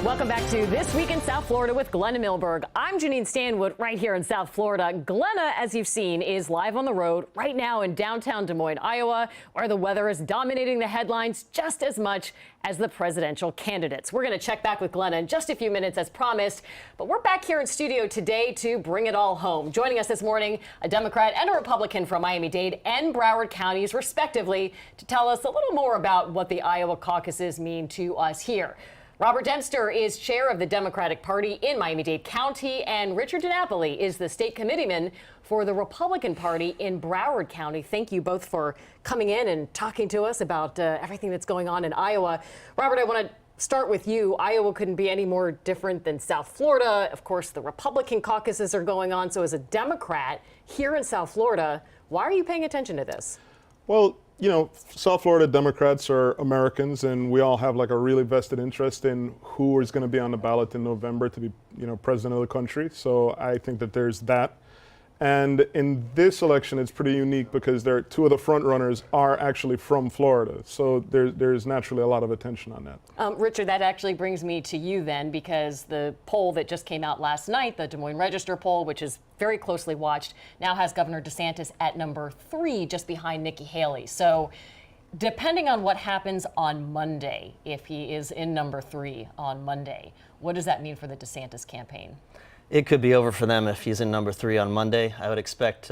Welcome back to This Week in South Florida with Glenna Milberg. I'm Janine Stanwood right here in South Florida. Glenna, as you've seen, is live on the road right now in downtown Des Moines, Iowa, where the weather is dominating the headlines just as much as the presidential candidates. We're going to check back with Glenna in just a few minutes as promised, but we're back here in studio today to bring it all home. Joining us this morning, a Democrat and a Republican from Miami-Dade and Broward counties, respectively, to tell us a little more about what the Iowa caucuses mean to us here. Robert Dempster is chair of the Democratic Party in Miami-Dade County, and Richard DeNapoli is the state committeeman for the Republican Party in Broward County. Thank you both for coming in and talking to us about everything that's going on in Iowa. Robert, I want to start with you. Iowa couldn't be any more different than South Florida. Of course, the Republican caucuses are going on. So as a Democrat here in South Florida, why are you paying attention to this? Well, you know, South Florida Democrats are Americans, and we all have like a really vested interest in who is going to be on the ballot in November to be, you know, president of the country. So I think that there's that. And in this election, it's pretty unique because two of the front runners are actually from Florida. So there's naturally a lot of attention on that. Richard, that actually brings me to you then, because the poll that just came out last night, the Des Moines Register poll, which is very closely watched, now has Governor DeSantis at number 3, just behind Nikki Haley. So depending on what happens on Monday, if he is in number 3 on Monday, what does that mean for the DeSantis campaign? It could be over for them if he's in number 3 on Monday. I would expect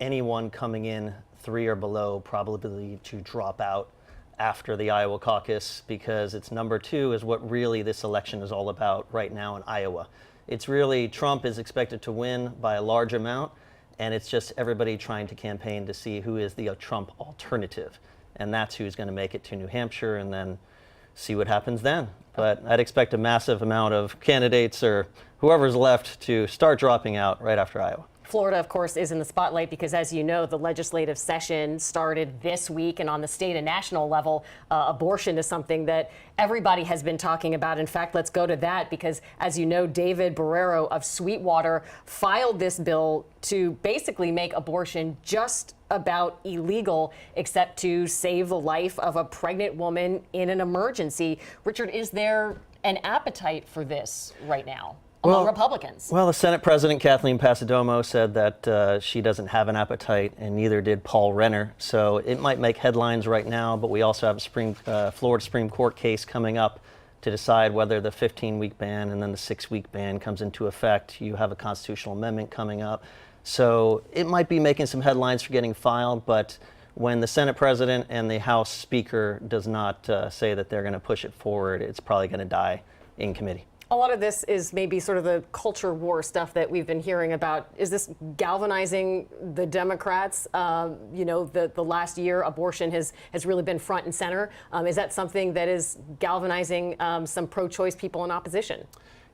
anyone coming in 3 or below probably to drop out after the Iowa caucus, because it's number 2 is what really this election is all about right now in Iowa. It's really Trump is expected to win by a large amount, and it's just everybody trying to campaign to see who is the Trump alternative. And that's who's going to make it to New Hampshire, and then see what happens then. But I'd expect a massive amount of candidates or whoever's left to start dropping out right after Iowa. Florida, of course, is in the spotlight because, as you know, the legislative session started this week, and on the state and national level, abortion is something that everybody has been talking about. In fact, let's go to that because, as you know, David Barrero of Sweetwater filed this bill to basically make abortion just about illegal, except to save the life of a pregnant woman in an emergency. Richard, is there an appetite for this right now among Republicans? Well, the Senate President Kathleen Passidomo said that she doesn't have an appetite, and neither did Paul Renner. So it might make headlines right now, but we also have a Florida Supreme Court case coming up to decide whether the 15-week ban and then the 6-week ban comes into effect. You have a constitutional amendment coming up. So it might be making some headlines for getting filed, but when the Senate President and the House Speaker does not say that they're going to push it forward, it's probably going to die in committee. A lot of this is maybe sort of the culture war stuff that we've been hearing about. Is this galvanizing the Democrats? You know, the last year, abortion has really been front and center. Is that something that is galvanizing some pro-choice people in opposition?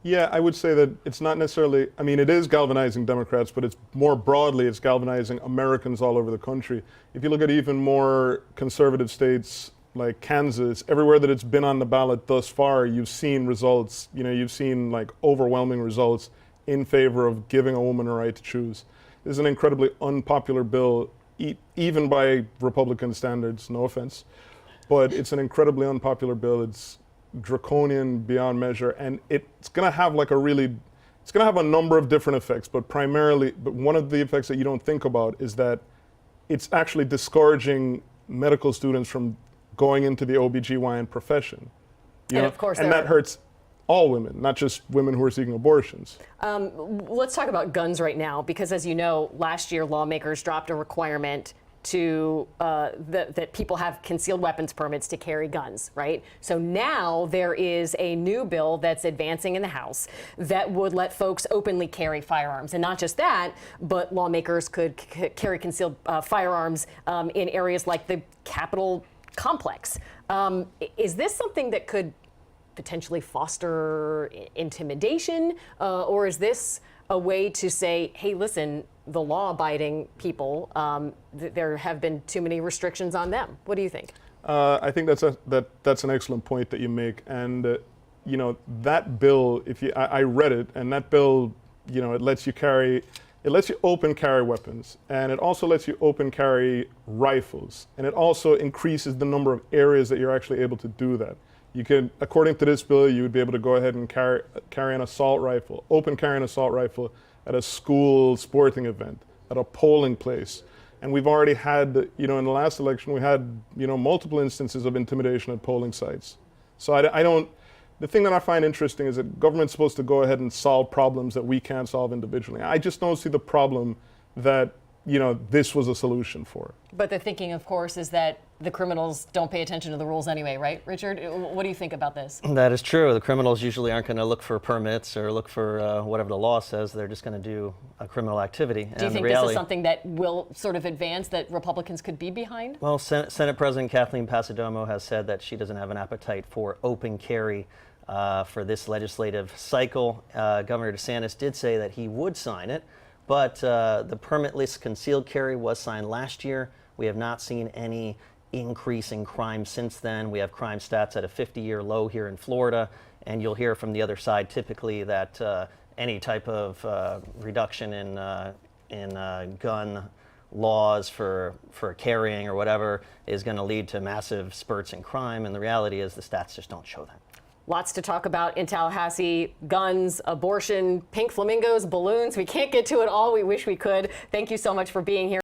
Yeah, I would say that it's not necessarily, I mean, it is galvanizing Democrats, but it's more broadly, it's galvanizing Americans all over the country. If you look at even more conservative states like Kansas, everywhere that it's been on the ballot thus far, you've seen results, you know, you've seen like overwhelming results in favor of giving a woman a right to choose. This is an incredibly unpopular bill, even by Republican standards, no offense, but it's an incredibly unpopular bill. It's draconian beyond measure, and it's going to have like it's going to have a number of different effects, but one of the effects that you don't think about is that it's actually discouraging medical students from going into the OBGYN profession. And of course, that hurts all women, not just women who are seeking abortions. Let's talk about guns right now, because as you know, last year lawmakers dropped a requirement to that people have concealed weapons permits to carry guns, right? So now there is a new bill that's advancing in the House that would let folks openly carry firearms. And not just that, but lawmakers could carry concealed firearms in areas like the Capitol complex. Is this something that could potentially foster intimidation, or is this a way to say, hey, listen, the law-abiding people, there have been too many restrictions on them? What do you think? I think that's an excellent point that you make, and you know, that bill, I read it, and that bill, you know, it lets you open carry weapons, and it also lets you open carry rifles, and it also increases the number of areas that you're actually able to do that. You could, according to this bill, you would be able to go ahead and carry an assault rifle, open carry an assault rifle at a school sporting event, at a polling place. And we've already had, in the last election, we had, multiple instances of intimidation at polling sites. So I don't, the thing that I find interesting is that government's supposed to go ahead and solve problems that we can't solve individually. I just don't see the problem that, this was a solution for. But the thinking, of course, is that the criminals don't pay attention to the rules anyway, right, Richard? What do you think about this? That is true. The criminals usually aren't going to look for permits or look for whatever the law says. They're just going to do a criminal activity. Do you think this is something that will sort of advance, that Republicans could be behind? Well, Senate President Kathleen Passidomo has said that she doesn't have an appetite for open carry for this legislative cycle. Governor DeSantis did say that he would sign it, but the permitless concealed carry was signed last year. We have not seen any increase in crime since then. We have crime stats at a 50-year low here in Florida, and you'll hear from the other side typically that any type of reduction in gun laws for carrying or whatever is going to lead to massive spurts in crime, and the reality is the stats just don't show that. Lots to talk about in Tallahassee: guns, abortion, pink flamingos, balloons. We can't get to it all. We wish we could. Thank you so much for being here.